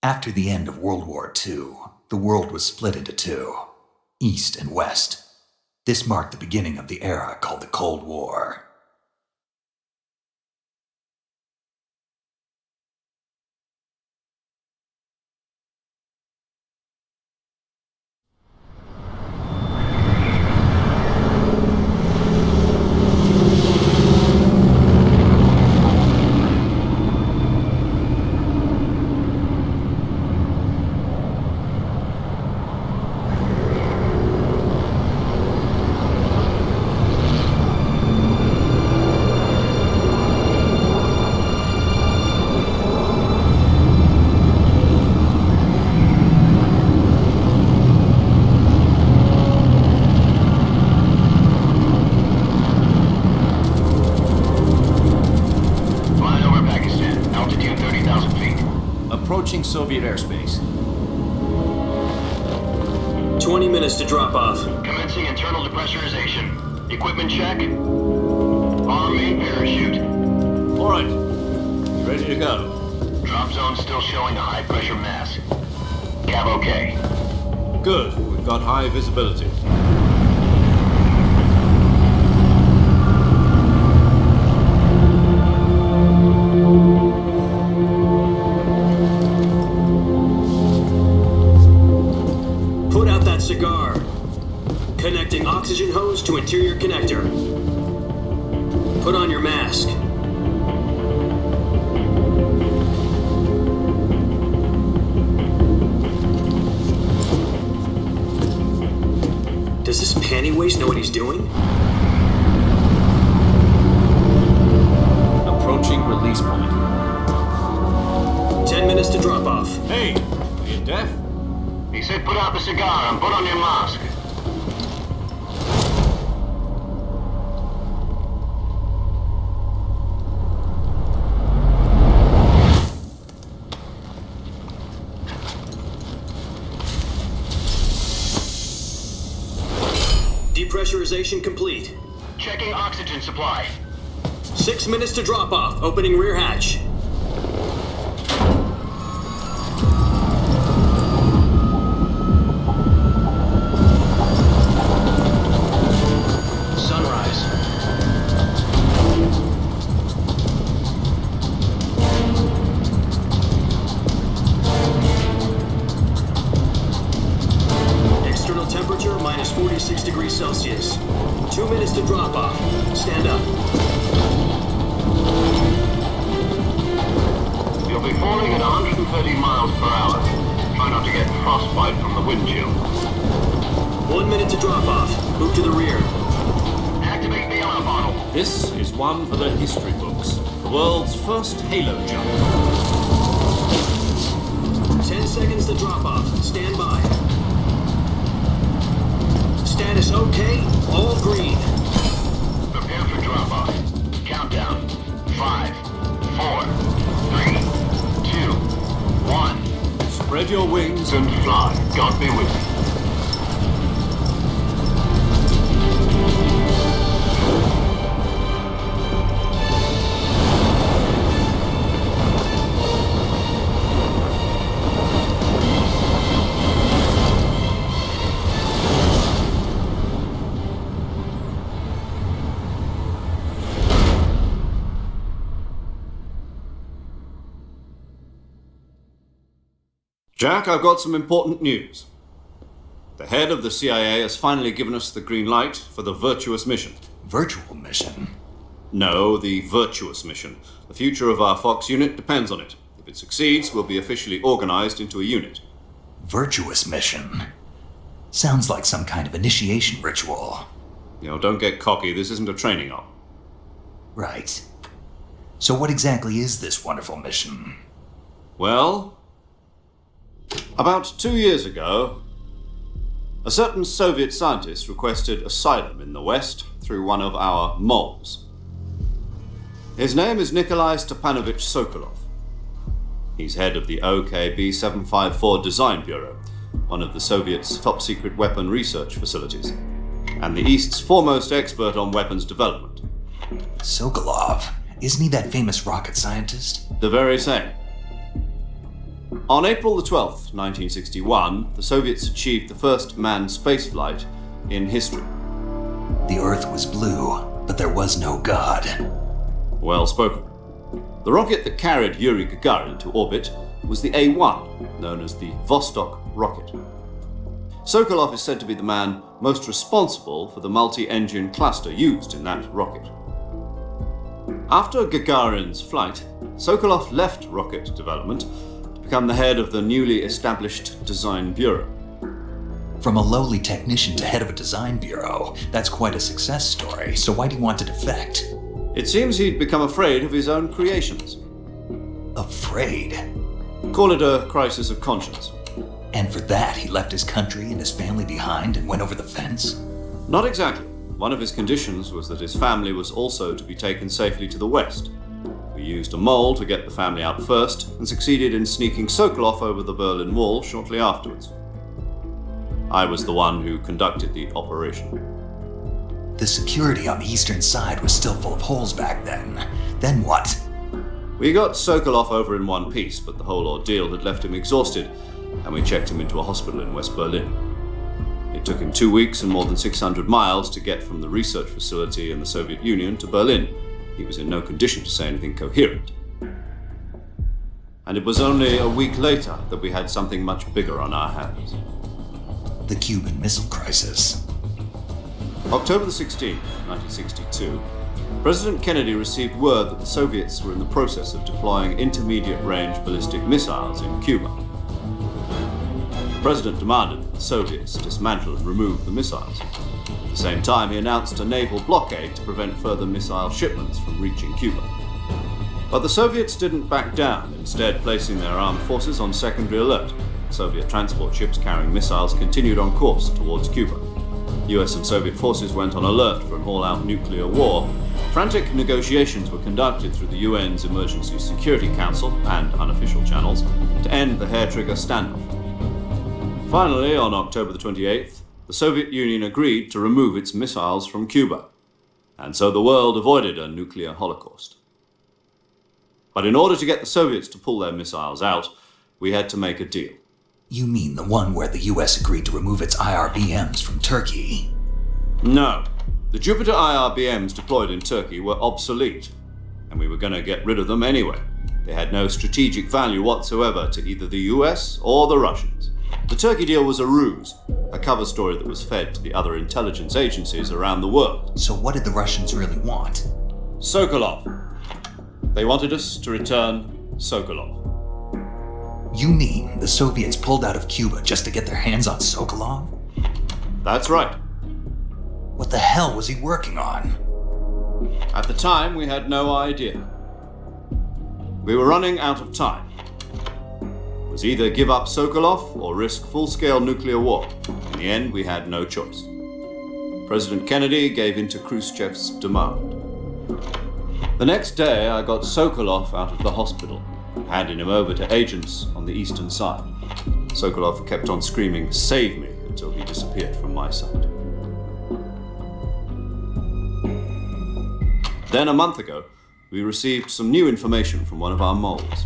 After the end of World War II, the world was split into two, East and West. This marked the beginning of the era called the Cold War. Approaching Soviet airspace. 20 minutes to drop off. Commencing internal depressurization. Equipment check. Arm main parachute. All right. Ready to go. Drop zone still showing a high pressure mass. Cav okay. Good. We've got high visibility. Cigar. Connecting oxygen hose to interior connector. Put on your mask. Does this panty waste know what he's doing? Approaching release point. 10 minutes to drop off. Hey, are you deaf? He said put out the cigar and put on your mask. Depressurization complete. Checking oxygen supply. 6 minutes to drop off. Opening rear hatch. Temperature minus 46 degrees Celsius. 2 minutes to drop off. Stand up. You'll be falling at 130 miles per hour. Try not to get frostbite from the wind chill. 1 minute to drop off. Move to the rear. Activate the honor bottle. This is one for the history books. The world's first halo jump. 10 seconds to drop off. Stand by. Status okay, all green. Prepare for drop-off. Countdown. 5, 4, 3, 2, 1. Spread your wings And fly. God be with you. Jack, I've got some important news. The head of the CIA has finally given us the green light for the virtuous mission. Virtual mission? No, the virtuous mission. The future of our Fox unit depends on it. If it succeeds, we'll be officially organized into a unit. Virtuous mission? Sounds like some kind of initiation ritual. You know, don't get cocky. This isn't a training op. Right. So what exactly is this wonderful mission? Well, about 2 years ago, a certain Soviet scientist requested asylum in the West through one of our moles. His name is Nikolai Stepanovich Sokolov. He's head of the OKB 754 Design Bureau, one of the Soviets' top-secret weapon research facilities, and the East's foremost expert on weapons development. Sokolov? Isn't he that famous rocket scientist? The very same. On April the 12th, 1961, the Soviets achieved the first manned spaceflight in history. The Earth was blue, but there was no God. Well spoken. The rocket that carried Yuri Gagarin to orbit was the A-1, known as the Vostok rocket. Sokolov is said to be the man most responsible for the multi-engine cluster used in that rocket. After Gagarin's flight, Sokolov left rocket development to become the head of the newly established Design Bureau. From a lowly technician to head of a design bureau, that's quite a success story, so why do you want to defect? It seems he'd become afraid of his own creations. Afraid? Call it a crisis of conscience. And for that, he left his country and his family behind and went over the fence? Not exactly. One of his conditions was that his family was also to be taken safely to the west. We used a mole to get the family out first and succeeded in sneaking Sokolov over the Berlin Wall shortly afterwards. I was the one who conducted the operation. The security on the eastern side was still full of holes back then. Then what? We got Sokolov over in one piece, but the whole ordeal had left him exhausted, and we checked him into a hospital in West Berlin. It took him 2 weeks and more than 600 miles to get from the research facility in the Soviet Union to Berlin. He was in no condition to say anything coherent. And it was only a week later that we had something much bigger on our hands. The Cuban Missile Crisis. October the 16th, 1962, President Kennedy received word that the Soviets were in the process of deploying intermediate-range ballistic missiles in Cuba. The President demanded that the Soviets dismantle and remove the missiles. At the same time, he announced a naval blockade to prevent further missile shipments from reaching Cuba. But the Soviets didn't back down, instead placing their armed forces on secondary alert. Soviet transport ships carrying missiles continued on course towards Cuba. US and Soviet forces went on alert for an all-out nuclear war. Frantic negotiations were conducted through the UN's Emergency Security Council and unofficial channels to end the hair-trigger standoff. Finally, on October the 28th, the Soviet Union agreed to remove its missiles from Cuba, and so the world avoided a nuclear holocaust. But in order to get the Soviets to pull their missiles out, we had to make a deal. You mean the one where the US agreed to remove its IRBMs from Turkey? No. The Jupiter IRBMs deployed in Turkey were obsolete, and we were going to get rid of them anyway. They had no strategic value whatsoever to either the US or the Russians. The Turkey deal was a ruse, a cover story that was fed to the other intelligence agencies around the world. So what did the Russians really want? Sokolov. They wanted us to return Sokolov. You mean the Soviets pulled out of Cuba just to get their hands on Sokolov? That's right. What the hell was he working on? At the time, we had no idea. We were running out of time. It was either give up Sokolov or risk full-scale nuclear war. In the end, we had no choice. President Kennedy gave in to Khrushchev's demand. The next day, I got Sokolov out of the hospital, handing him over to agents on the eastern side. Sokolov kept on screaming, "Save me," until he disappeared from my sight. Then a month ago, we received some new information from one of our moles.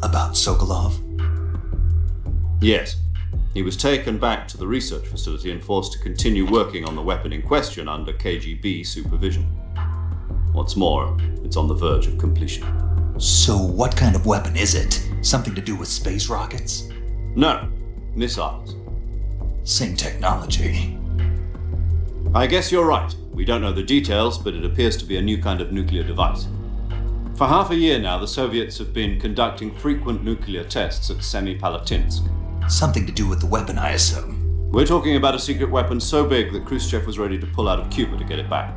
About Sokolov? Yes. He was taken back to the research facility and forced to continue working on the weapon in question under KGB supervision. What's more, it's on the verge of completion. So what kind of weapon is it? Something to do with space rockets? No, missiles. Same technology. I guess you're right. We don't know the details, but it appears to be a new kind of nuclear device. For half a year now, the Soviets have been conducting frequent nuclear tests at Semipalatinsk. Something to do with the weapon, I assume. We're talking about a secret weapon so big that Khrushchev was ready to pull out of Cuba to get it back.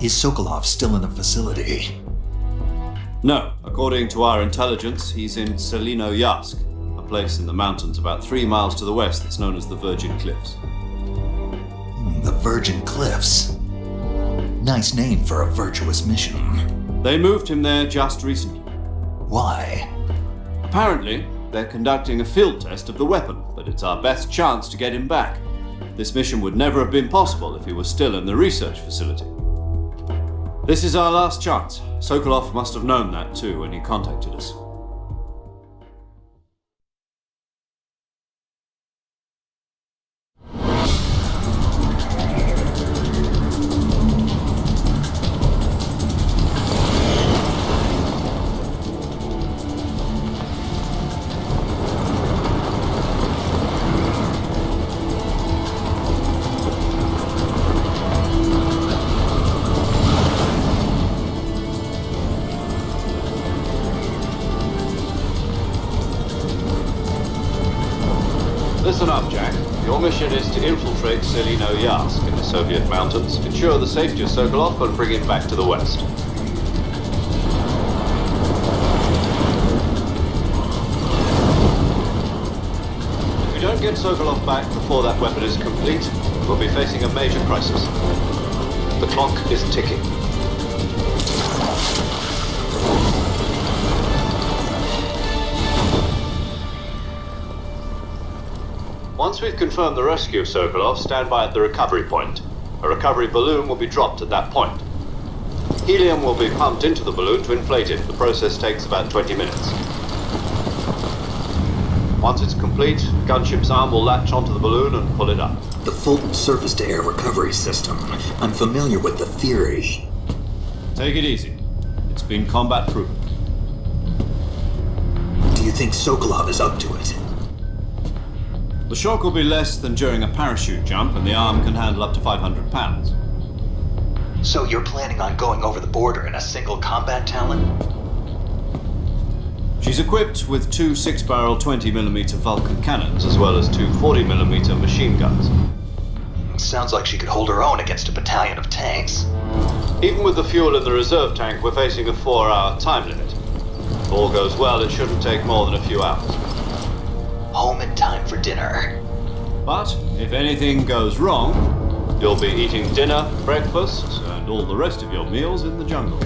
Is Sokolov still in the facility? No. According to our intelligence, he's in Selinoyarsk, a place in the mountains about 3 miles to the west that's known as the Virgin Cliffs. The Virgin Cliffs. Nice name for a virtuous mission. They moved him there just recently. Why? Apparently, they're conducting a field test of the weapon, but it's our best chance to get him back. This mission would never have been possible if he was still in the research facility. This is our last chance. Sokolov must have known that too when he contacted us. Listen up, Jack. Your mission is to infiltrate Selino-Yarsk in the Soviet mountains, ensure the safety of Sokolov, and bring it back to the west. If we don't get Sokolov back before that weapon is complete, we'll be facing a major crisis. The clock is ticking. Once we've confirmed the rescue of Sokolov, stand by at the recovery point. A recovery balloon will be dropped at that point. Helium will be pumped into the balloon to inflate it. The process takes about 20 minutes. Once it's complete, gunship's arm will latch onto the balloon and pull it up. The Fulton surface-to-air recovery system. I'm familiar with the theory. Take it easy. It's been combat-proven. Do you think Sokolov is up to it? The shock will be less than during a parachute jump, and the arm can handle up to 500 pounds. So you're planning on going over the border in a single combat Talon? She's equipped with two 6-barrel 20mm Vulcan cannons, as well as two 40mm machine guns. Sounds like she could hold her own against a battalion of tanks. Even with the fuel in the reserve tank, we're facing a 4-hour time limit. If all goes well, it shouldn't take more than a few hours. Home in time for dinner. But if anything goes wrong, you'll be eating dinner, breakfast, and all the rest of your meals in the jungle.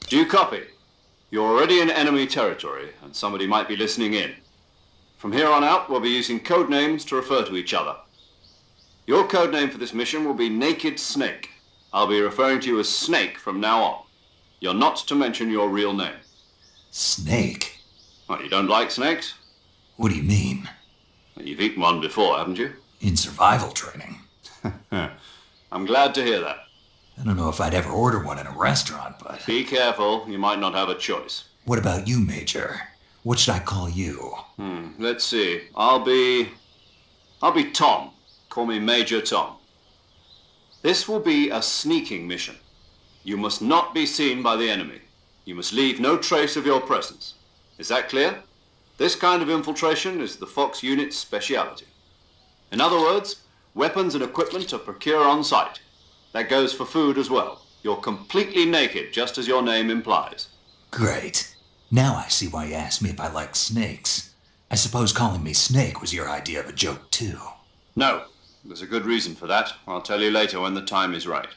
Do you copy? You're already in enemy territory, and somebody might be listening in. From here on out, we'll be using code names to refer to each other. Your code name for this mission will be Naked Snake. I'll be referring to you as Snake from now on. You're not to mention your real name. Snake? What, you don't like snakes? What do you mean? Well, you've eaten one before, haven't you? In survival training. I'm glad to hear that. I don't know if I'd ever order one in a restaurant, but... Be careful, you might not have a choice. What about you, Major? What should I call you? Let's see. I'll be Tom. Call me Major Tom. This will be a sneaking mission. You must not be seen by the enemy. You must leave no trace of your presence. Is that clear? This kind of infiltration is the Fox unit's speciality. In other words, weapons and equipment are procured on site. That goes for food as well. You're completely naked, just as your name implies. Great. Now I see why you asked me if I like snakes. I suppose calling me Snake was your idea of a joke, too. No, there's a good reason for that. I'll tell you later when the time is right.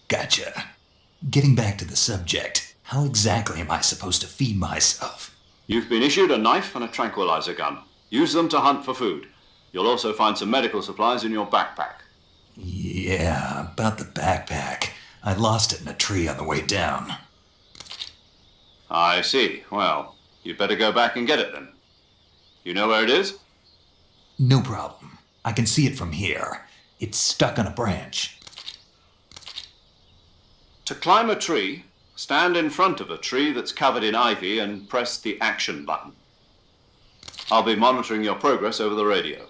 Gotcha. Getting back to the subject, how exactly am I supposed to feed myself? You've been issued a knife and a tranquilizer gun. Use them to hunt for food. You'll also find some medical supplies in your backpack. Yeah, about the backpack. I lost it in a tree on the way down. I see. Well, you'd better go back and get it then. You know where it is? No problem. I can see it from here. It's stuck on a branch. To climb a tree, stand in front of a tree that's covered in ivy and press the action button. I'll be monitoring your progress over the radio.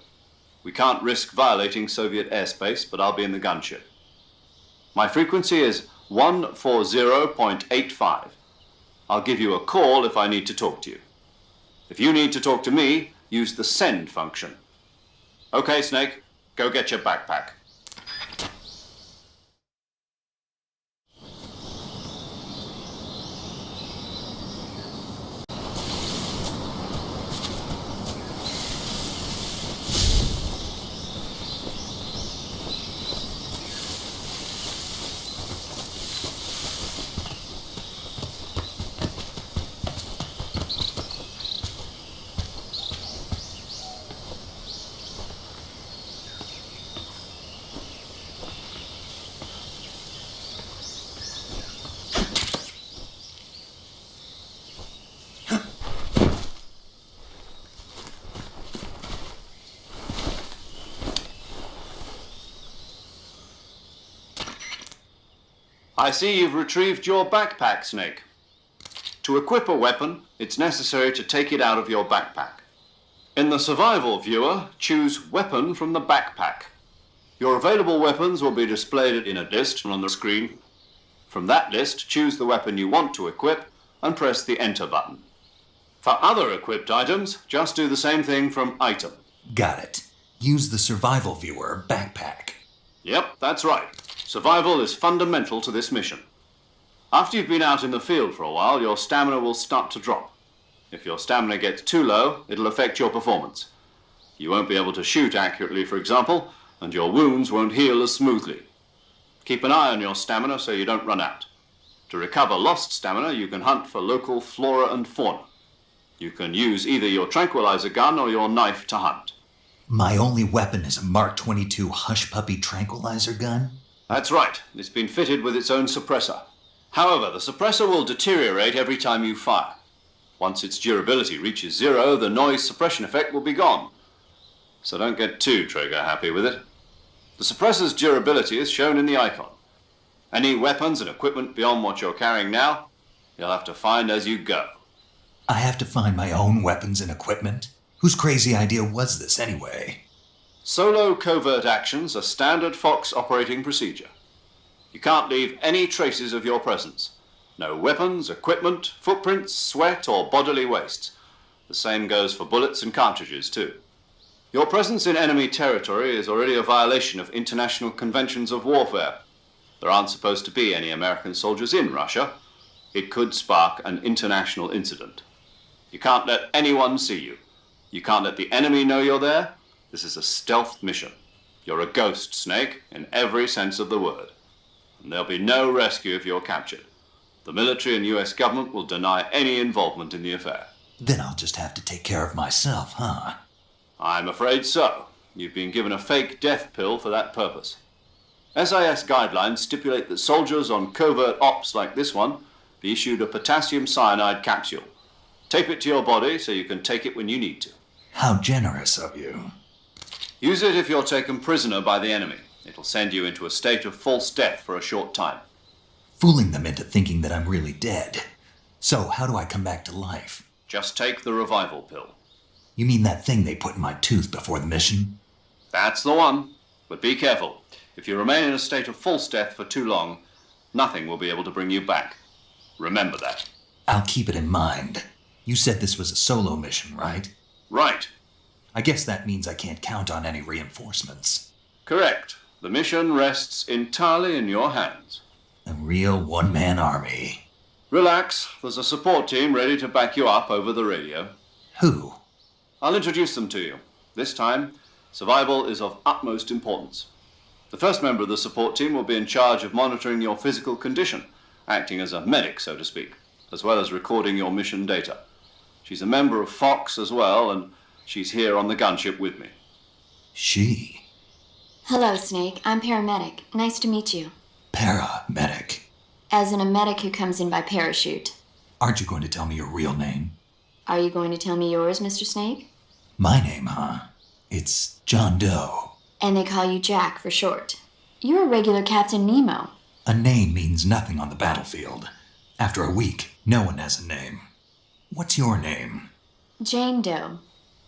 We can't risk violating Soviet airspace, but I'll be in the gunship. My frequency is 140.85. I'll give you a call if I need to talk to you. If you need to talk to me, use the send function. Okay, Snake, go get your backpack. I see you've retrieved your backpack, Snake. To equip a weapon, it's necessary to take it out of your backpack. In the survival viewer, choose Weapon from the backpack. Your available weapons will be displayed in a list on the screen. From that list, choose the weapon you want to equip and press the Enter button. For other equipped items, just do the same thing from Item. Got it. Use the survival viewer backpack. Yep, that's right. Survival is fundamental to this mission. After you've been out in the field for a while, your stamina will start to drop. If your stamina gets too low, it'll affect your performance. You won't be able to shoot accurately, for example, and your wounds won't heal as smoothly. Keep an eye on your stamina so you don't run out. To recover lost stamina, you can hunt for local flora and fauna. You can use either your tranquilizer gun or your knife to hunt. My only weapon is a Mark 22 Hush Puppy tranquilizer gun? That's right. It's been fitted with its own suppressor. However, the suppressor will deteriorate every time you fire. Once its durability reaches 0, the noise suppression effect will be gone. So don't get too trigger happy with it. The suppressor's durability is shown in the icon. Any weapons and equipment beyond what you're carrying now, you'll have to find as you go. I have to find my own weapons and equipment? Whose crazy idea was this anyway? Solo covert actions are standard Fox operating procedure. You can't leave any traces of your presence. No weapons, equipment, footprints, sweat, or bodily waste. The same goes for bullets and cartridges, too. Your presence in enemy territory is already a violation of international conventions of warfare. There aren't supposed to be any American soldiers in Russia. It could spark an international incident. You can't let anyone see you. You can't let the enemy know you're there. This is a stealth mission. You're a ghost, Snake, in every sense of the word. And there'll be no rescue if you're captured. The military and US government will deny any involvement in the affair. Then I'll just have to take care of myself, huh? I'm afraid so. You've been given a fake death pill for that purpose. SAS guidelines stipulate that soldiers on covert ops like this one be issued a potassium cyanide capsule. Tape it to your body so you can take it when you need to. How generous of you. Use it if you're taken prisoner by the enemy. It'll send you into a state of false death for a short time. Fooling them into thinking that I'm really dead. So how do I come back to life? Just take the revival pill. You mean that thing they put in my tooth before the mission? That's the one. But be careful. If you remain in a state of false death for too long, nothing will be able to bring you back. Remember that. I'll keep it in mind. You said this was a solo mission, right? Right. I guess that means I can't count on any reinforcements. Correct. The mission rests entirely in your hands. A real one-man army. Relax. There's a support team ready to back you up over the radio. Who? I'll introduce them to you. This time, survival is of utmost importance. The first member of the support team will be in charge of monitoring your physical condition, acting as a medic, so to speak, as well as recording your mission data. She's a member of Fox as well, and she's here on the gunship with me. She? Hello, Snake. I'm paramedic. Nice to meet you. Paramedic. As in a medic who comes in by parachute. Aren't you going to tell me your real name? Are you going to tell me yours, Mr. Snake? My name, huh? It's John Doe. And they call you Jack for short. You're a regular Captain Nemo. A name means nothing on the battlefield. After a week, no one has a name. What's your name? Jane Doe.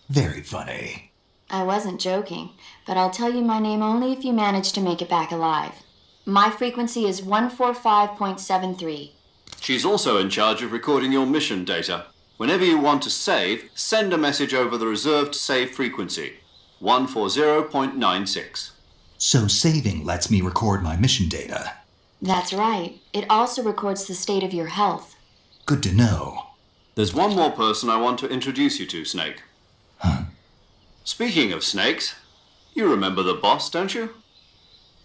Very funny. I wasn't joking, but I'll tell you my name only if you manage to make it back alive. My frequency is 145.73. She's also in charge of recording your mission data. Whenever you want to save, send a message over the reserved save frequency, 140.96. So saving lets me record my mission data. That's right. It also records the state of your health. Good to know. There's one more person I want to introduce you to, Snake. Huh? Speaking of snakes, you remember the boss, don't you?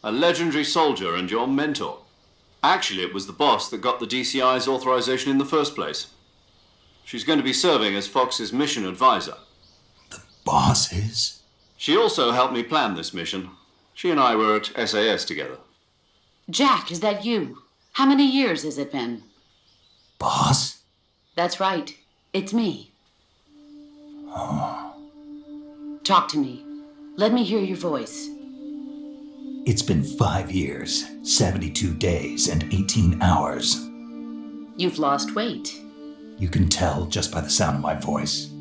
A legendary soldier and your mentor. Actually, it was the boss that got the DCI's authorization in the first place. She's going to be serving as Fox's mission advisor. The boss is? She also helped me plan this mission. She and I were at SAS together. Jack, is that you? How many years has it been? Boss? That's right. It's me. Oh. Talk to me. Let me hear your voice. It's been 5 years, 72 days, and 18 hours. You've lost weight. You can tell just by the sound of my voice.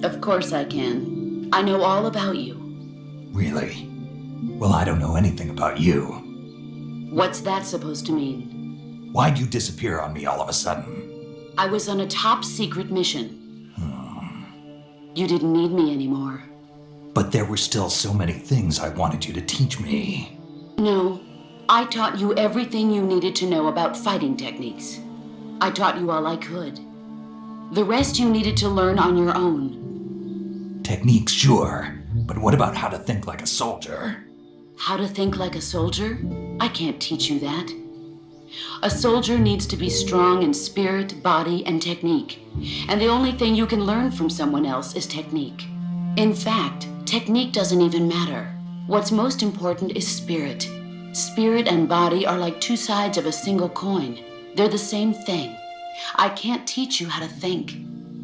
Of course I can. I know all about you. Really? Well, I don't know anything about you. What's that supposed to mean? Why'd you disappear on me all of a sudden? I was on a top secret mission. You didn't need me anymore. But there were still so many things I wanted you to teach me. No, I taught you everything you needed to know about fighting techniques. I taught you all I could. The rest you needed to learn on your own. Techniques, sure. But what about how to think like a soldier? How to think like a soldier? I can't teach you that. A soldier needs to be strong in spirit, body, and technique. And the only thing you can learn from someone else is technique. In fact, technique doesn't even matter. What's most important is spirit. Spirit and body are like two sides of a single coin. They're the same thing. I can't teach you how to think.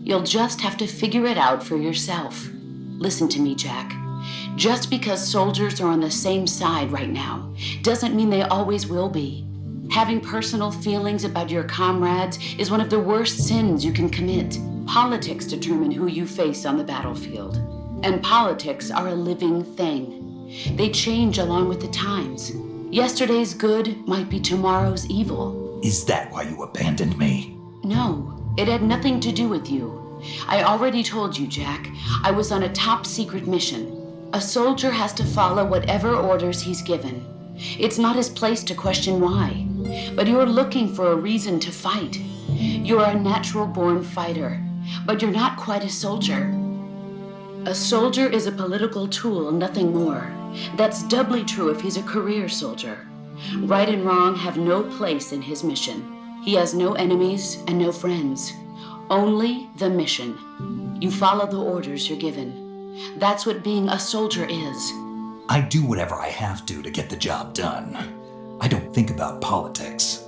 You'll just have to figure it out for yourself. Listen to me, Jack. Just because soldiers are on the same side right now doesn't mean they always will be. Having personal feelings about your comrades is one of the worst sins you can commit. Politics determine who you face on the battlefield. And politics are a living thing. They change along with the times. Yesterday's good might be tomorrow's evil. Is that why you abandoned me? No, it had nothing to do with you. I already told you, Jack. I was on a top secret mission. A soldier has to follow whatever orders he's given. It's not his place to question why. But you're looking for a reason to fight. You're a natural-born fighter, but you're not quite a soldier. A soldier is a political tool, nothing more. That's doubly true if he's a career soldier. Right and wrong have no place in his mission. He has no enemies and no friends. Only the mission. You follow the orders you're given. That's what being a soldier is. I do whatever I have to get the job done. I don't think about politics.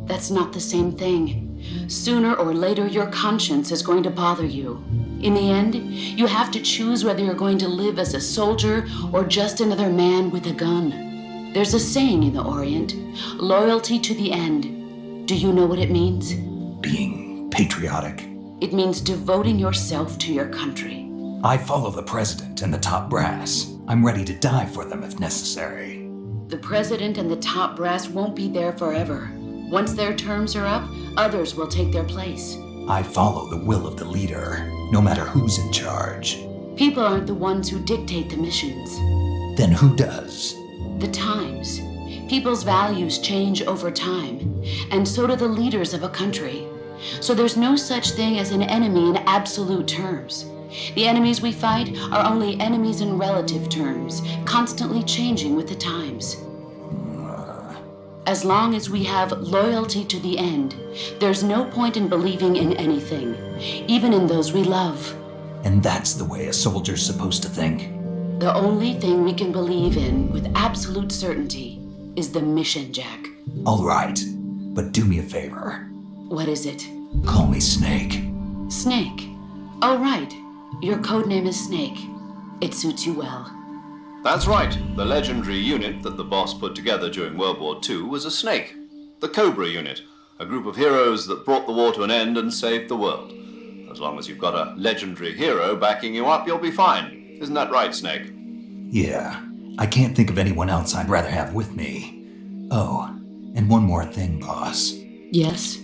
That's not the same thing. Sooner or later, your conscience is going to bother you. In the end, you have to choose whether you're going to live as a soldier or just another man with a gun. There's a saying in the Orient, loyalty to the end. Do you know what it means? Being patriotic. It means devoting yourself to your country. I follow the president and the top brass. I'm ready to die for them if necessary. The president and the top brass won't be there forever. Once their terms are up, others will take their place. I follow the will of the leader, no matter who's in charge. People aren't the ones who dictate the missions. Then who does? The times. People's values change over time, and so do the leaders of a country. So there's no such thing as an enemy in absolute terms. The enemies we fight are only enemies in relative terms, constantly changing with the times. As long as we have loyalty to the end, there's no point in believing in anything, even in those we love. And that's the way a soldier's supposed to think? The only thing we can believe in with absolute certainty is the mission, Jack. All right, but do me a favor. What is it? Call me Snake. Snake. Oh, right. Your code name is Snake. It suits you well. That's right. The legendary unit that the boss put together during World War II was a snake. The Cobra unit, a group of heroes that brought the war to an end and saved the world. As long as you've got a legendary hero backing you up, you'll be fine. Isn't that right, Snake? Yeah, I can't think of anyone else I'd rather have with me. Oh, and one more thing, boss. Yes?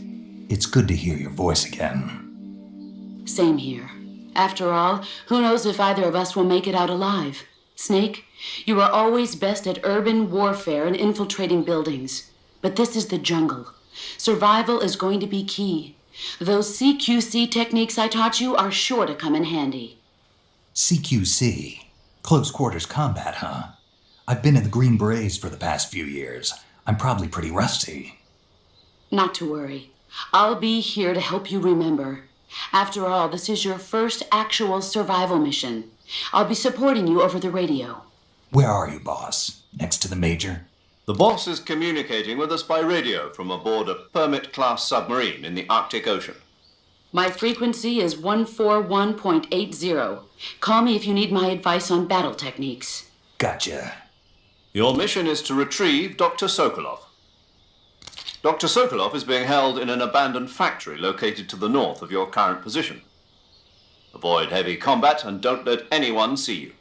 It's good to hear your voice again. Same here. After all, who knows if either of us will make it out alive? Snake, you are always best at urban warfare and infiltrating buildings. But this is the jungle. Survival is going to be key. Those CQC techniques I taught you are sure to come in handy. CQC? Close quarters combat, huh? I've been in the Green Berets for the past few years. I'm probably pretty rusty. Not to worry. I'll be here to help you remember. After all, this is your first actual survival mission. I'll be supporting you over the radio. Where are you, boss? Next to the Major? The boss is communicating with us by radio from aboard a Permit-class submarine in the Arctic Ocean. My frequency is 141.80. Call me if you need my advice on battle techniques. Gotcha. Your mission is to retrieve Dr. Sokolov. Dr. Sokolov is being held in an abandoned factory located to the north of your current position. Avoid heavy combat and don't let anyone see you.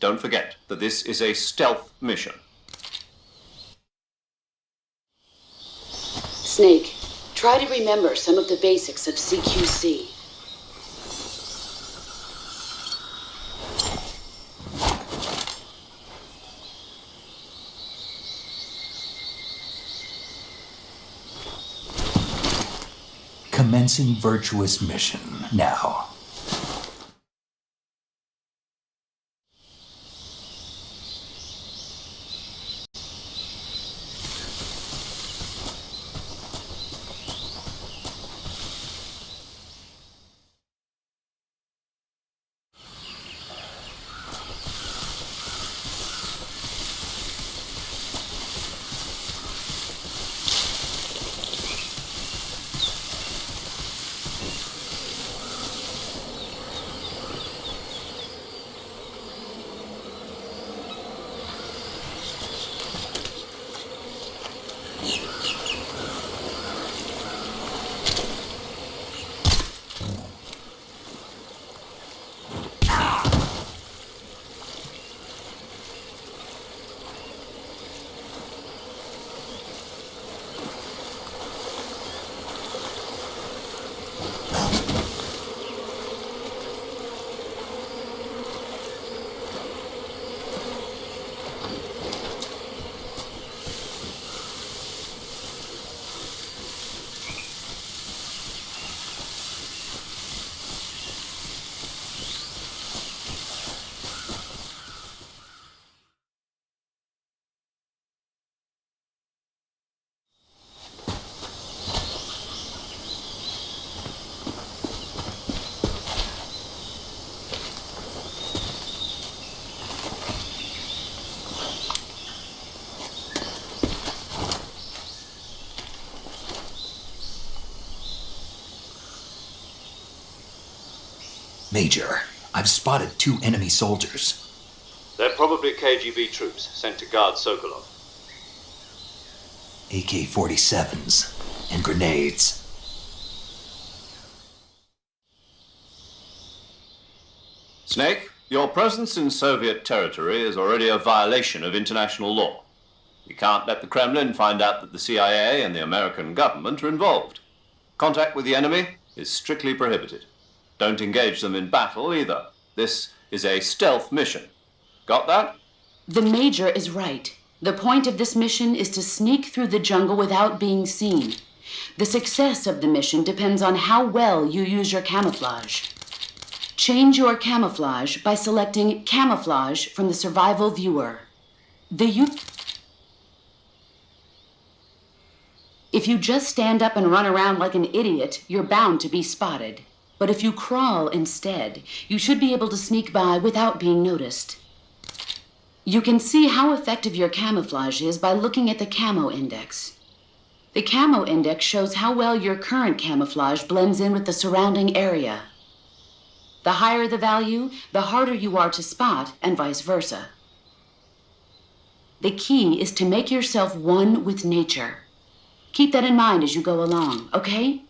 Don't forget that this is a stealth mission. Snake, try to remember some of the basics of CQC. Commencing virtuous mission now. Major, I've spotted 2 enemy soldiers. They're probably KGB troops sent to guard Sokolov. AK-47s and grenades. Snake, your presence in Soviet territory is already a violation of international law. You can't let the Kremlin find out that the CIA and the American government are involved. Contact with the enemy is strictly prohibited. Don't engage them in battle either. This is a stealth mission. Got that? The Major is right. The point of this mission is to sneak through the jungle without being seen. The success of the mission depends on how well you use your camouflage. Change your camouflage by selecting Camouflage from the Survival Viewer. If you just stand up and run around like an idiot, you're bound to be spotted. But if you crawl instead, you should be able to sneak by without being noticed. You can see how effective your camouflage is by looking at the Camo Index. The Camo Index shows how well your current camouflage blends in with the surrounding area. The higher the value, the harder you are to spot, and vice versa. The key is to make yourself one with nature. Keep that in mind as you go along, okay?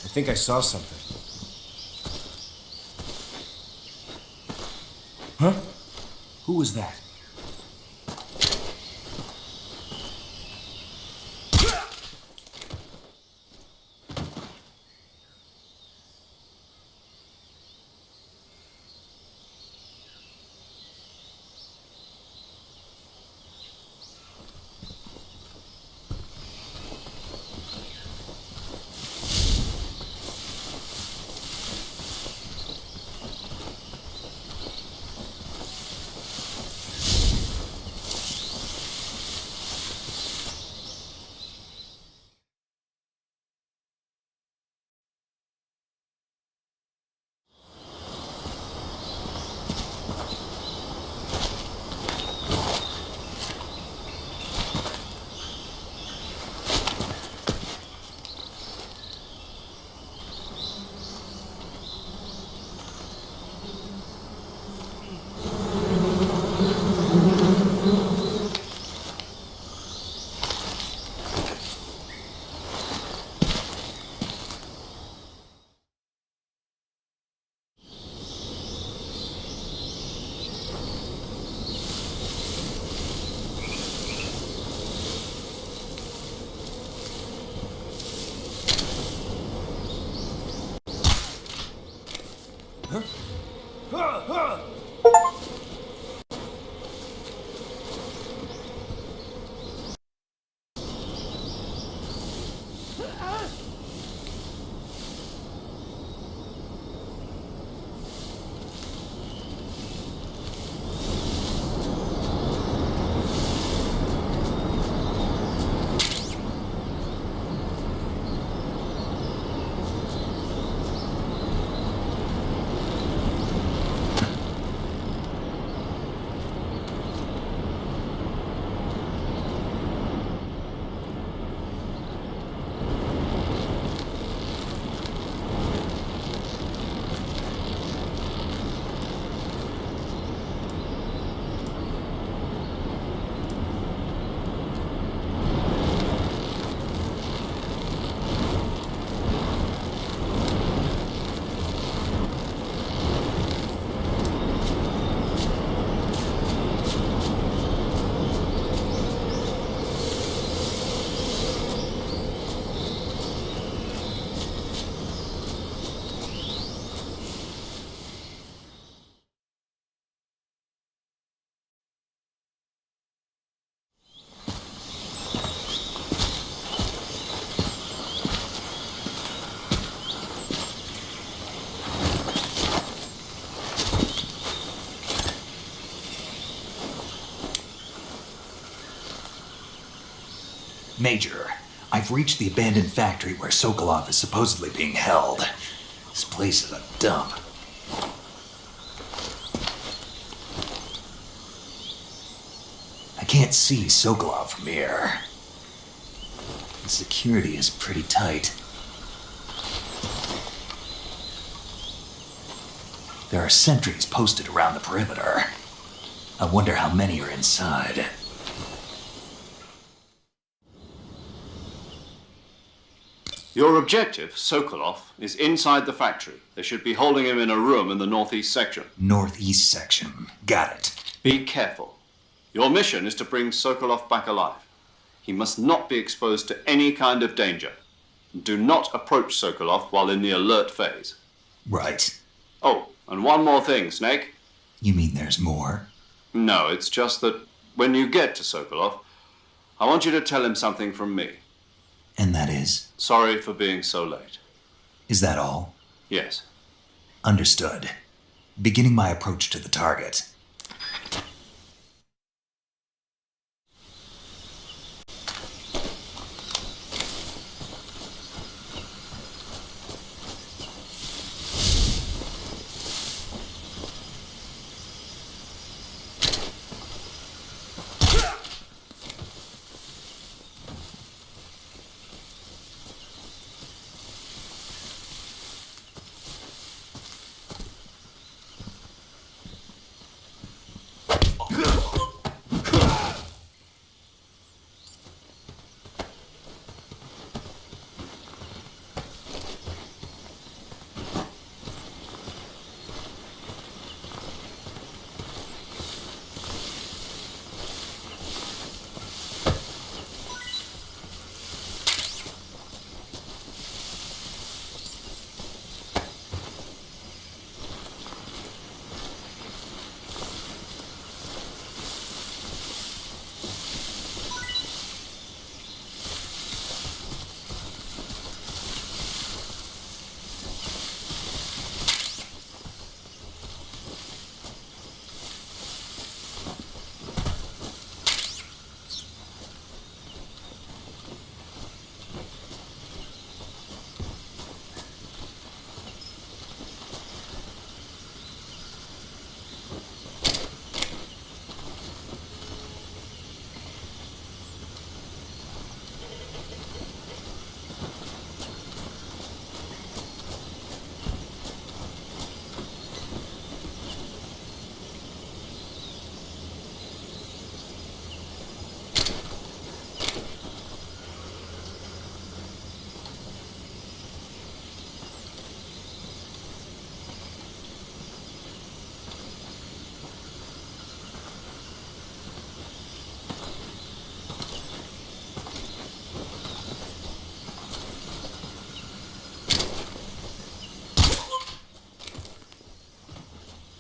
I think I saw something. Huh? Who was that? Major, I've reached the abandoned factory where Sokolov is supposedly being held. This place is a dump. I can't see Sokolov from here. The security is pretty tight. There are sentries posted around the perimeter. I wonder how many are inside. Your objective, Sokolov, is inside the factory. They should be holding him in a room in the northeast section. Northeast section. Got it. Be careful. Your mission is to bring Sokolov back alive. He must not be exposed to any kind of danger. Do not approach Sokolov while in the alert phase. Right. Oh, and one more thing, Snake. You mean there's more? No, it's just that when you get to Sokolov, I want you to tell him something from me. And that is? Sorry for being so late. Is that all? Yes. Understood. Beginning my approach to the target.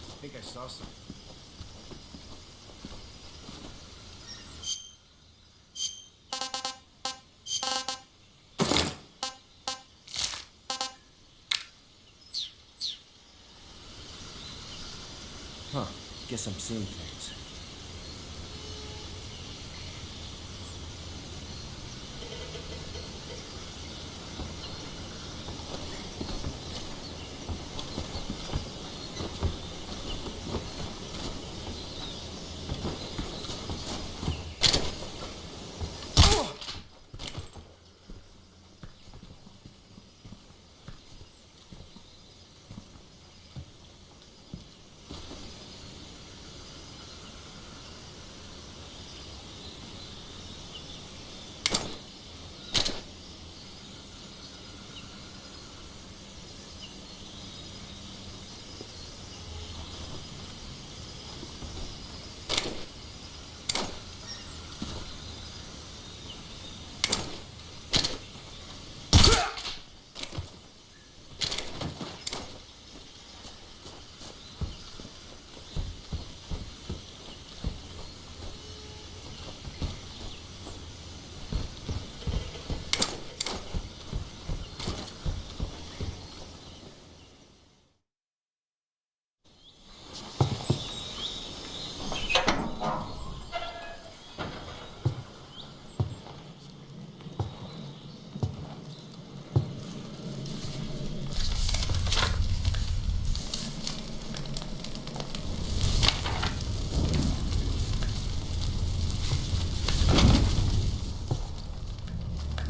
I think I saw something. Huh. Guess I'm seeing things.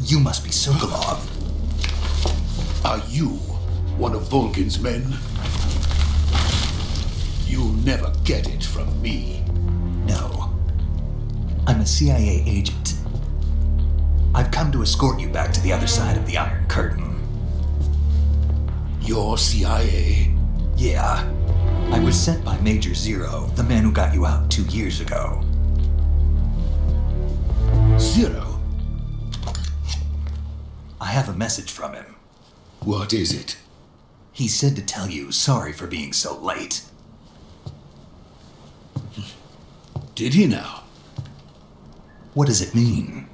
You must be Sokolov. Are you one of Volgin's men? You'll never get it from me. No. I'm a CIA agent. I've come to escort you back to the other side of the Iron Curtain. You're CIA? Yeah. I was sent by Major Zero, the man who got you out 2 years ago. Zero? I have a message from him. What is it? He said to tell you sorry for being so late. Did he now? What does it mean?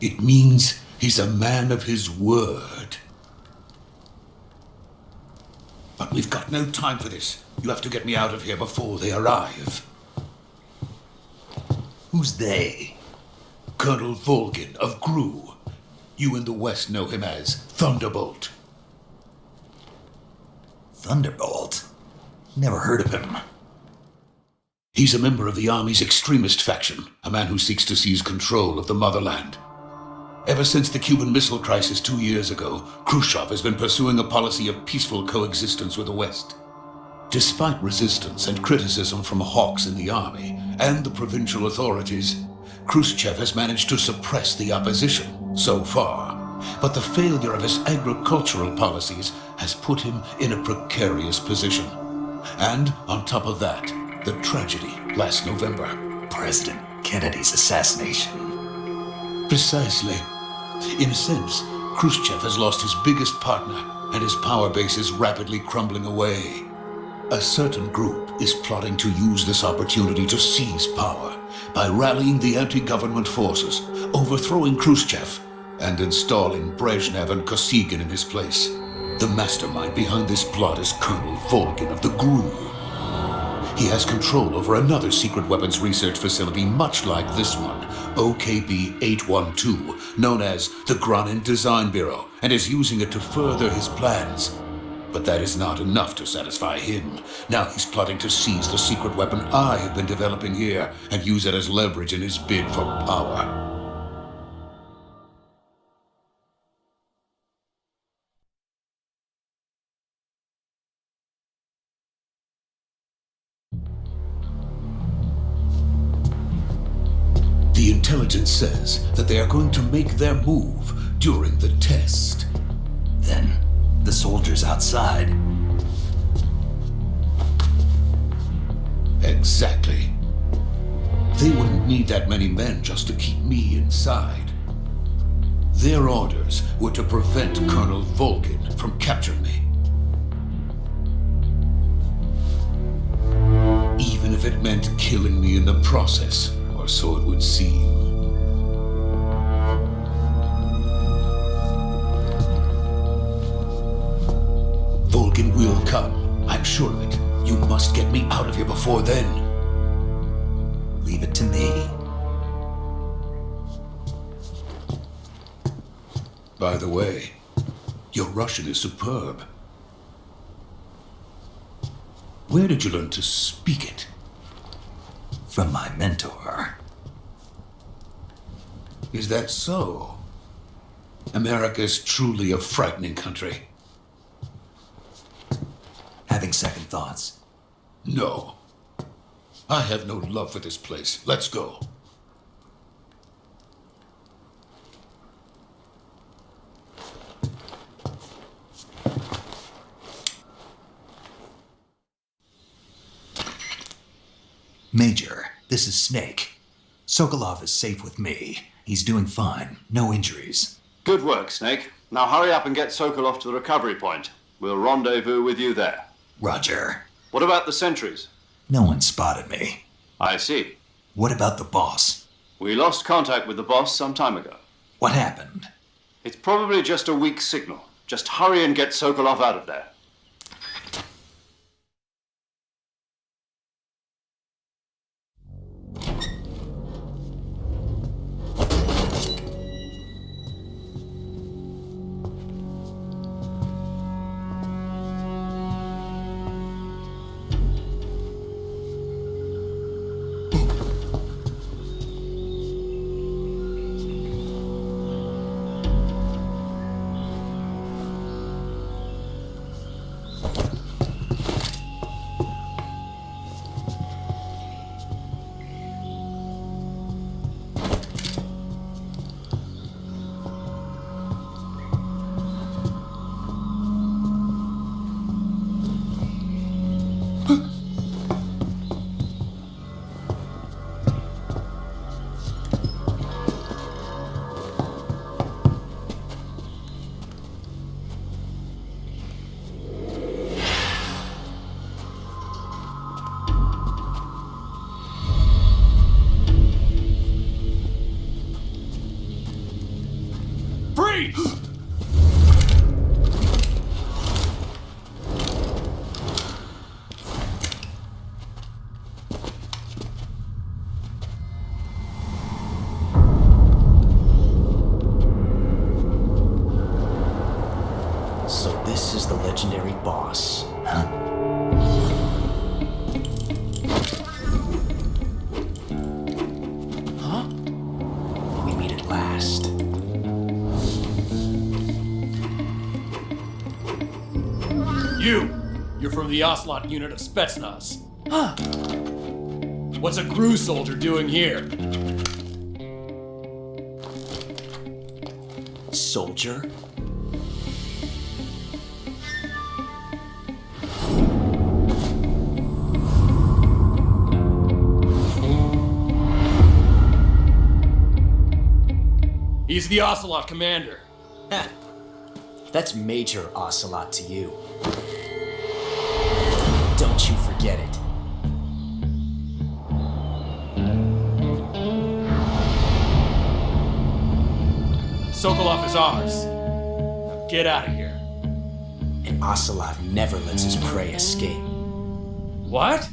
It means he's a man of his word. But we've got no time for this. You have to get me out of here before they arrive. Who's they? Colonel Volgin of Garoo. You in the West know him as Thunderbolt. Thunderbolt? Never heard of him. He's a member of the Army's extremist faction, a man who seeks to seize control of the motherland. Ever since the Cuban Missile Crisis 2 years ago, Khrushchev has been pursuing a policy of peaceful coexistence with the West. Despite resistance and criticism from hawks in the army and the provincial authorities, Khrushchev has managed to suppress the opposition so far. But the failure of his agricultural policies has put him in a precarious position. And on top of that, the tragedy last November. President Kennedy's assassination. Precisely. In a sense, Khrushchev has lost his biggest partner, and his power base is rapidly crumbling away. A certain group is plotting to use this opportunity to seize power by rallying the anti-government forces, overthrowing Khrushchev, and installing Brezhnev and Kosygin in his place. The mastermind behind this plot is Colonel Volgin of the Garoo. He has control over another secret weapons research facility much like this one, OKB-812, known as the Kanan Design Bureau, and is using it to further his plans. But that is not enough to satisfy him. Now he's plotting to seize the secret weapon I have been developing here and use it as leverage in his bid for power. The intelligence says that they are going to make their move during the test. Then, the soldiers outside. Exactly. They wouldn't need that many men just to keep me inside. Their orders were to prevent Colonel Volgin from capturing me. Even if it meant killing me in the process, or so it would seem. Volgin will come. I'm sure of it. You must get me out of here before then. Leave it to me. By the way, your Russian is superb. Where did you learn to speak it? From my mentor. Is that so? America is truly a frightening country. Having second thoughts. No. I have no love for this place. Let's go. Major, this is Snake. Sokolov is safe with me. He's doing fine. No injuries. Good work, Snake. Now hurry up and get Sokolov to the recovery point. We'll rendezvous with you there. Roger. What about the sentries? No one spotted me. I see. What about the boss? We lost contact with the boss some time ago. What happened? It's probably just a weak signal. Just hurry and get Sokolov out of there. Hurry! So this is the legendary boss. Huh? We meet at last. You're from the Ocelot unit of Spetsnaz. Huh. What's a Garoo soldier doing here? Soldier? He's the Ocelot commander. Heh. That's Major Ocelot to you. Don't you forget it. Sokolov is ours. Now get out of here. And Ocelot never lets his prey escape. What?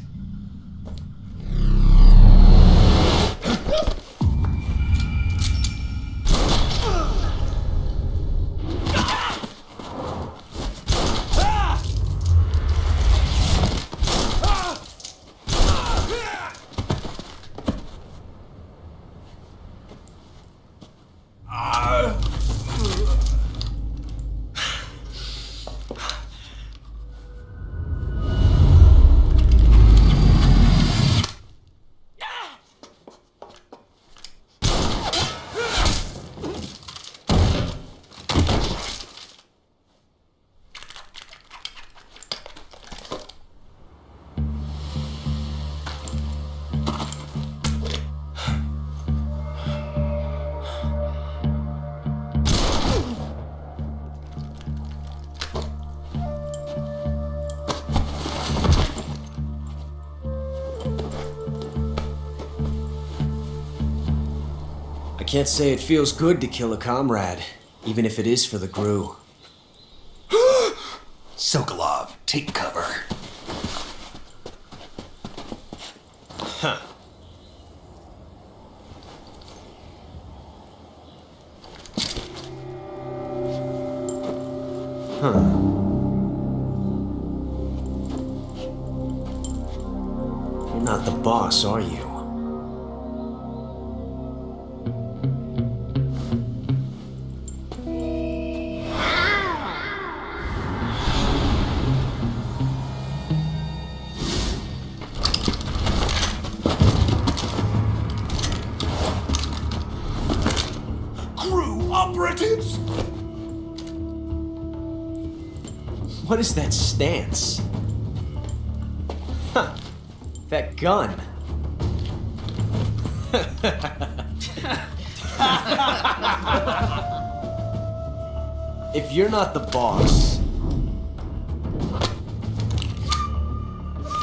I can't say it feels good to kill a comrade, even if it is for the Garoo. Sokolov, take cover. Huh. You're not the boss, are you? Garoo operatives! What is that stance? Huh. That gun. If you're not the boss,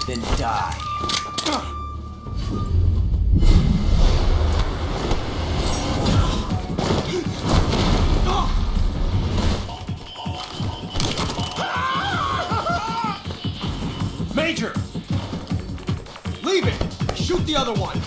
then die. Major! Leave it! Shoot the other one!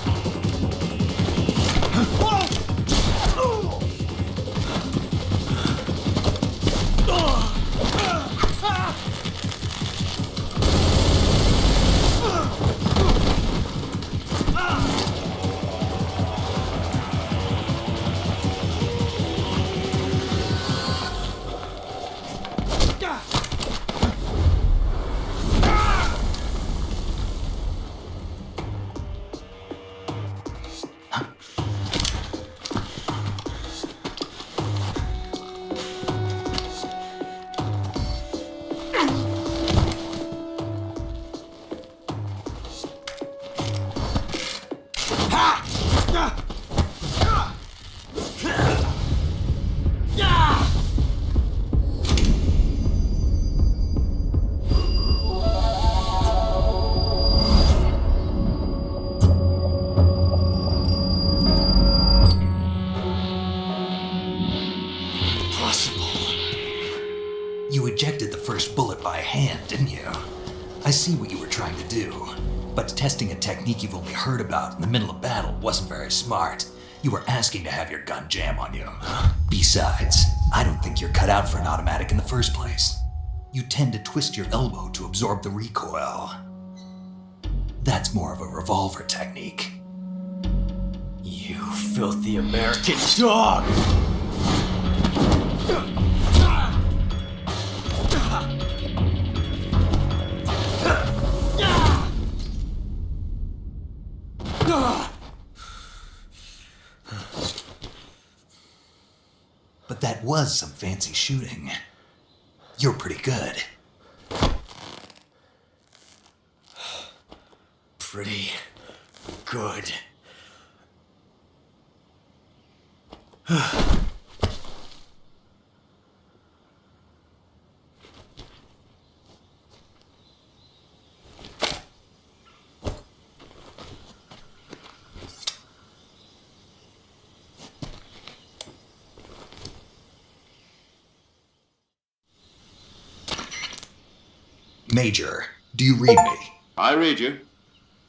see what you were trying to do, but testing a technique you've only heard about in the middle of battle wasn't very smart. You were asking to have your gun jam on you. Besides, I don't think you're cut out for an automatic in the first place. You tend to twist your elbow to absorb the recoil. That's more of a revolver technique. You filthy American dog! But that was some fancy shooting. You're pretty good. Pretty good. Major, do you read me? I read you.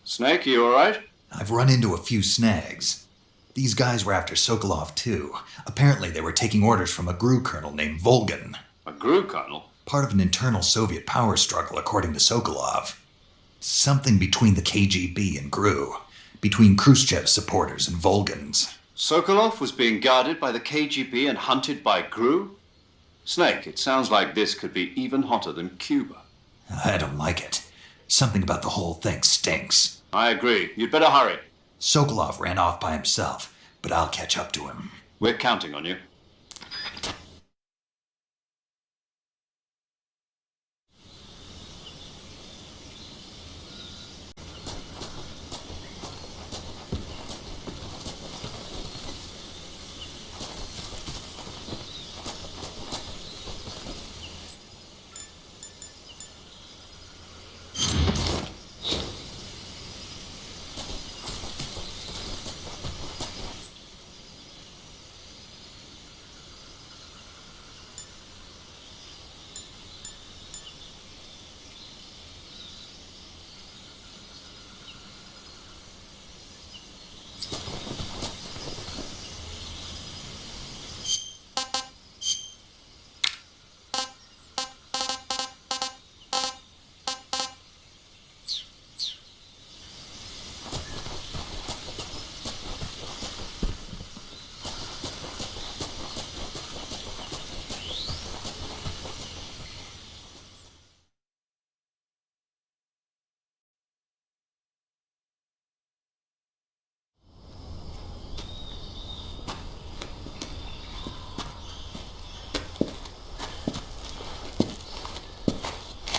Snake, you alright? I've run into a few snags. These guys were after Sokolov too. Apparently they were taking orders from a Garoo colonel named Volgan. A Garoo colonel? Part of an internal Soviet power struggle, according to Sokolov. Something between the KGB and Garoo. Between Khrushchev's supporters and Volgan's. Sokolov was being guarded by the KGB and hunted by Garoo? Snake, it sounds like this could be even hotter than Cuba. I don't like it. Something about the whole thing stinks. I agree. You'd better hurry. Sokolov ran off by himself, but I'll catch up to him. We're counting on you.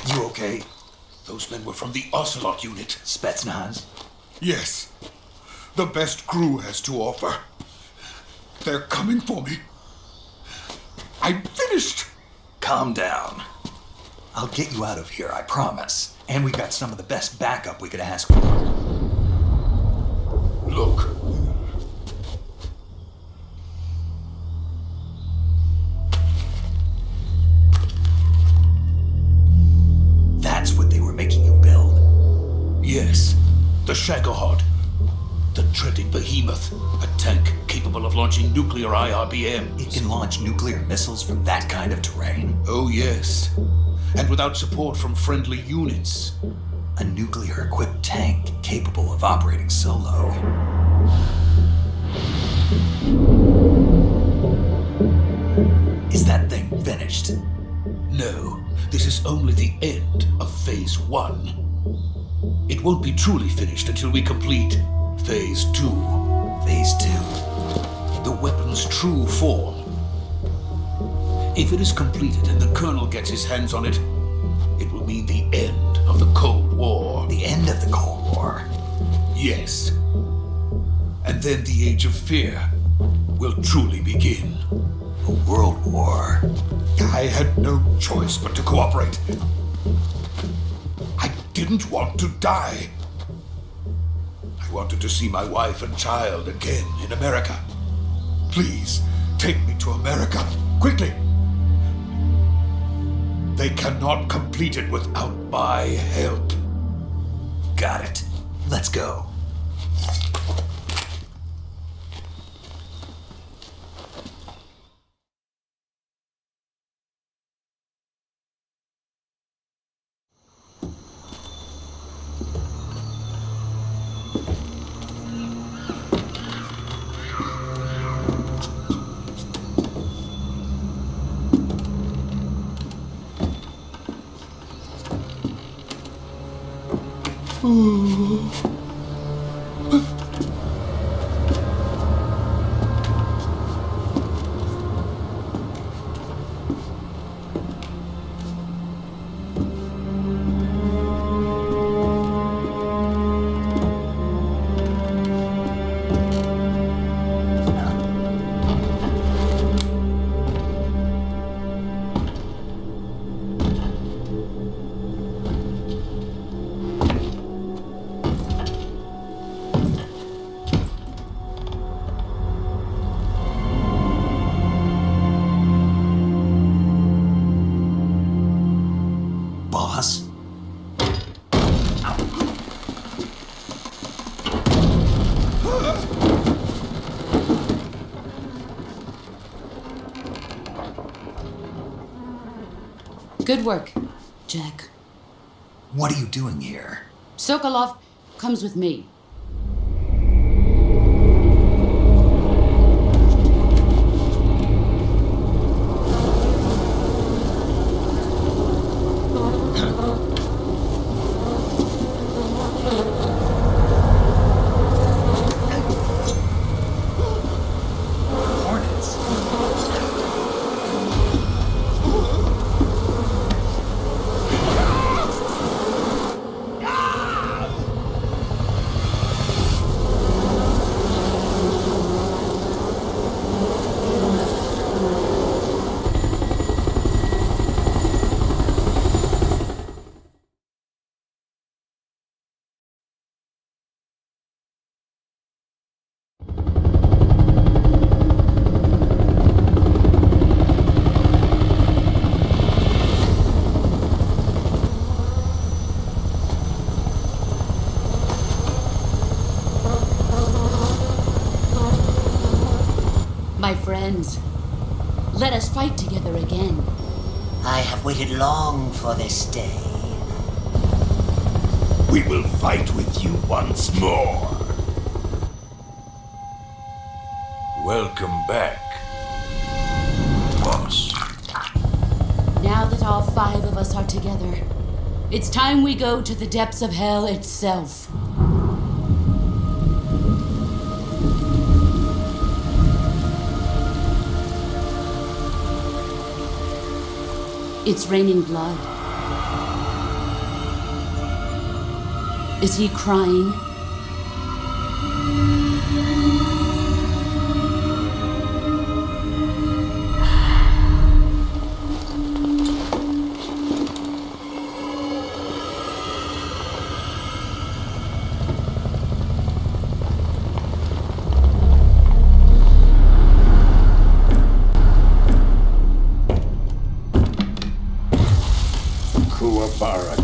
You okay? Those men were from the Ocelot unit. Spetsnaz? Yes. The best Garoo has to offer. They're coming for me. I'm finished. Calm down. I'll get you out of here, I promise. And we've got some of the best backup we could ask for. Look. That's what they were making you build? Yes. The Shagohod. The treading behemoth. A tank capable of launching nuclear IRBMs. It can launch nuclear missiles from that kind of terrain? Oh, yes. And without support from friendly units. A nuclear-equipped tank capable of operating solo. Is that thing finished? No, this is only the end of Phase 1. It won't be truly finished until we complete Phase 2. Phase 2? The weapon's true form. If it is completed and the Colonel gets his hands on it, it will mean the end of the Cold War. The end of the Cold War? Yes. And then the Age of Fear will truly begin. A world war? I had no choice but to cooperate. I didn't want to die. I wanted to see my wife and child again in America. Please, take me to America, quickly. They cannot complete it without my help. Got it. Let's go. Boss? Good work, Jack. What are you doing here? Sokolov comes with me. Hornets? My friends, let us fight together again. I have waited long for this day. We will fight with you once more. Welcome back, boss. Now that all 5 of us are together, it's time we go to the depths of hell itself. It's raining blood. Is he crying?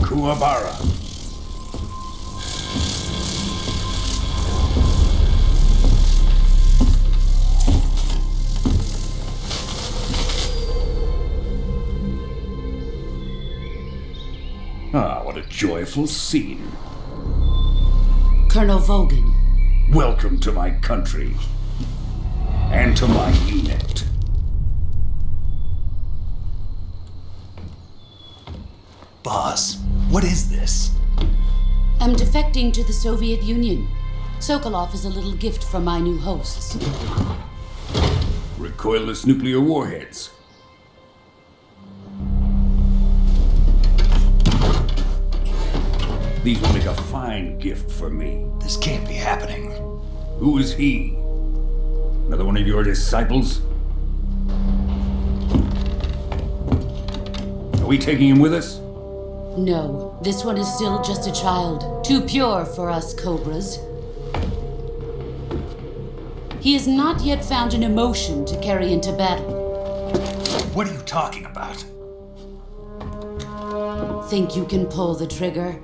Kuwabara. Ah, what a joyful scene. Colonel Vogan. Welcome to my country. And to my unit. Boss, what is this? I'm defecting to the Soviet Union. Sokolov is a little gift from my new hosts. Recoilless nuclear warheads. These will make a fine gift for me. This can't be happening. Who is he? Another one of your disciples? Are we taking him with us? No, this one is still just a child. Too pure for us Cobras. He has not yet found an emotion to carry into battle. What are you talking about? Think you can pull the trigger?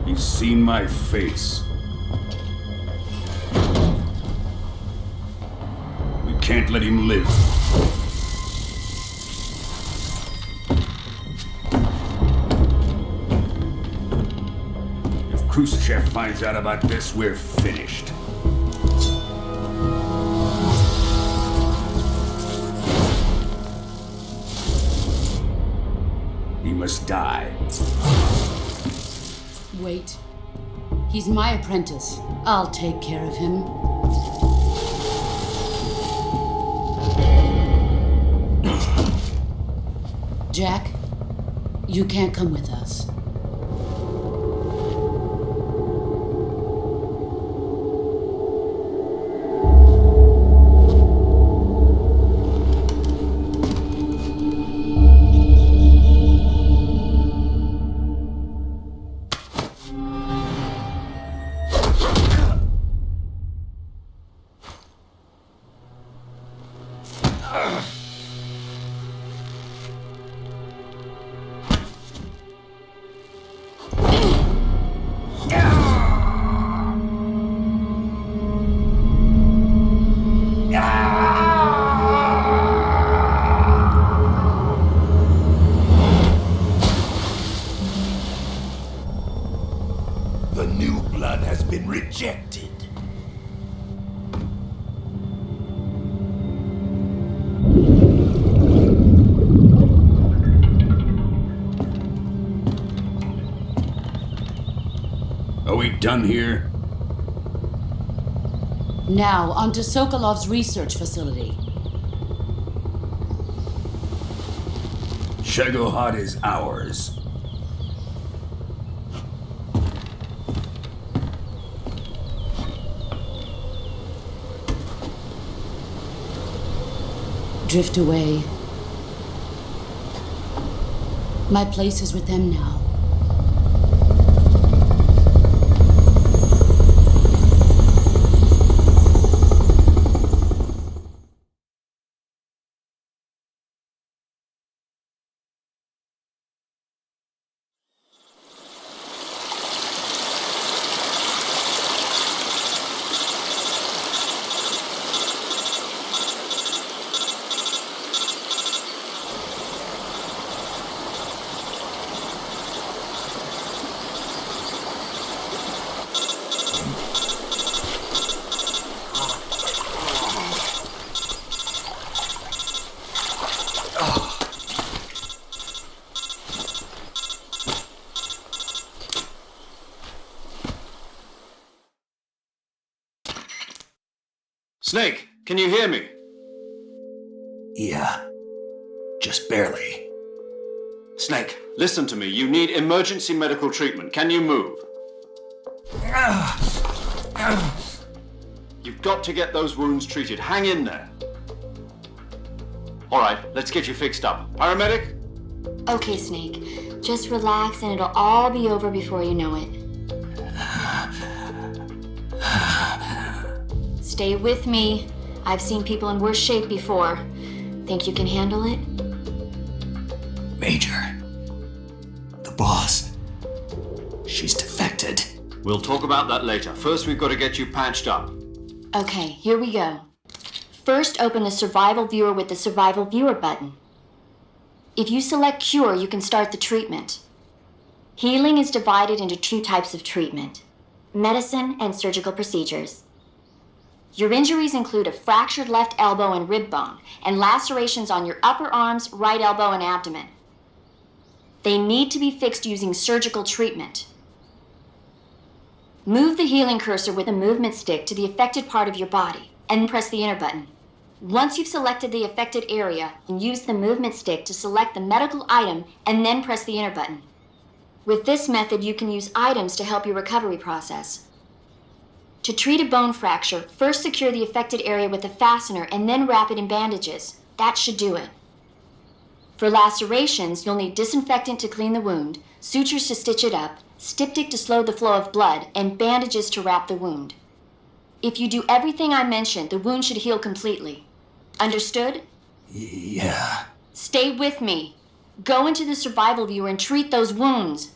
He's seen my face. We can't let him live. If Khrushchev finds out about this, we're finished. He must die. Wait. He's my apprentice. I'll take care of him. Jack, you can't come with us. The new blood has been rejected. Are we done here? Now, onto Sokolov's research facility. Shagohod is ours. Drift away. My place is with them now. Snake, can you hear me? Yeah, just barely. Snake, listen to me. You need emergency medical treatment. Can you move? You've got to get those wounds treated. Hang in there. All right, let's get you fixed up. Paramedic? Okay, Snake. Just relax and it'll all be over before you know it. Stay with me. I've seen people in worse shape before. Think you can handle it? Major, the boss, she's defected. We'll talk about that later. First, we've got to get you patched up. Okay, here we go. First, open the Survival Viewer with the Survival Viewer button. If you select Cure, you can start the treatment. Healing is divided into two types of treatment: medicine and surgical procedures. Your injuries include a fractured left elbow and rib bone, and lacerations on your upper arms, right elbow, and abdomen. They need to be fixed using surgical treatment. Move the healing cursor with a movement stick to the affected part of your body, and press the enter button. Once you've selected the affected area, use the movement stick to select the medical item, and then press the enter button. With this method, you can use items to help your recovery process. To treat a bone fracture, first secure the affected area with a fastener and then wrap it in bandages. That should do it. For lacerations, you'll need disinfectant to clean the wound, sutures to stitch it up, styptic to slow the flow of blood, and bandages to wrap the wound. If you do everything I mentioned, the wound should heal completely. Understood? Yeah. Stay with me. Go into the survival viewer and treat those wounds.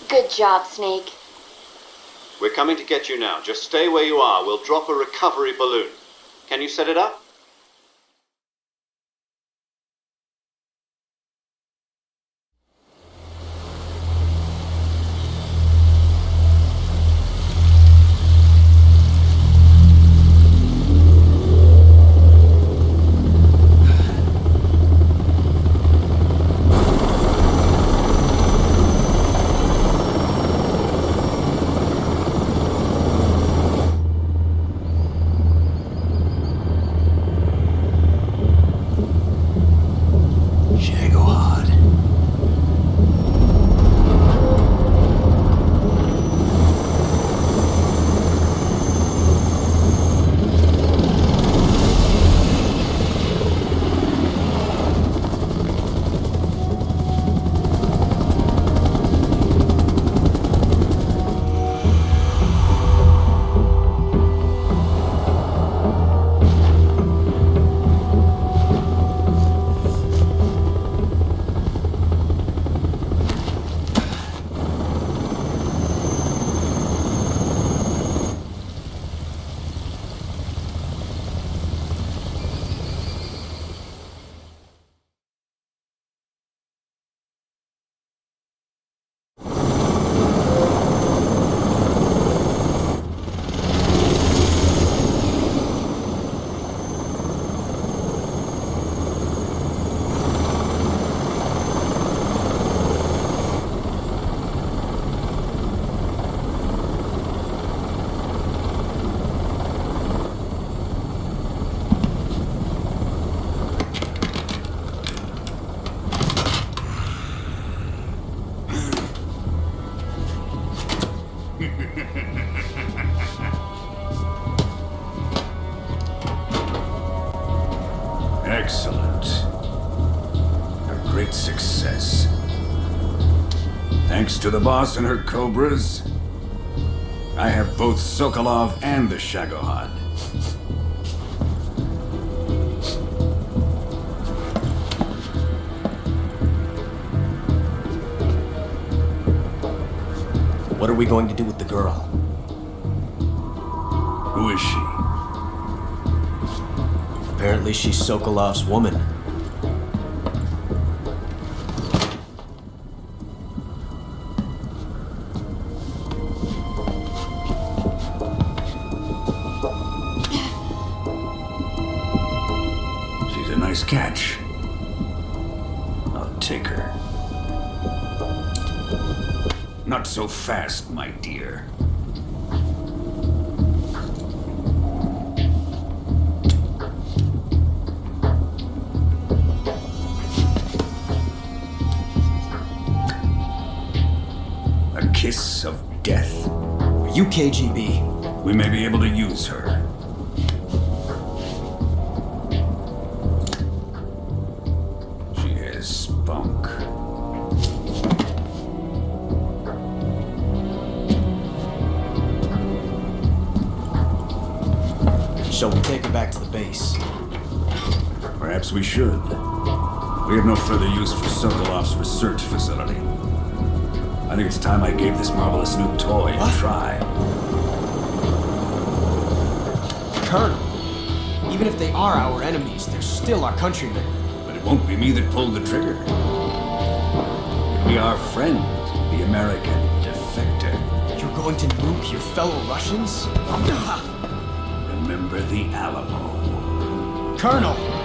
Good job, Snake. We're coming to get you now. Just stay where you are. We'll drop a recovery balloon. Can you set it up? As to the boss and her cobras, I have both Sokolov and the Shagohod. What are we going to do with the girl? Who is she? Apparently she's Sokolov's woman. She's a nice catch. I'll take her. Not so fast, my dear. A kiss of death. Are you KGB? We may be able to use her. She has spunk. Shall we take her back to the base? Perhaps we should. We have no further use for Sokolov's research facility. I think it's time I gave this marvelous new toy a try. Colonel, even if they are our enemies, they're still our countrymen. But it won't be me that pulled the trigger. It'll be our friend, the American defector. You're going to nuke your fellow Russians? Remember the Alamo. Colonel!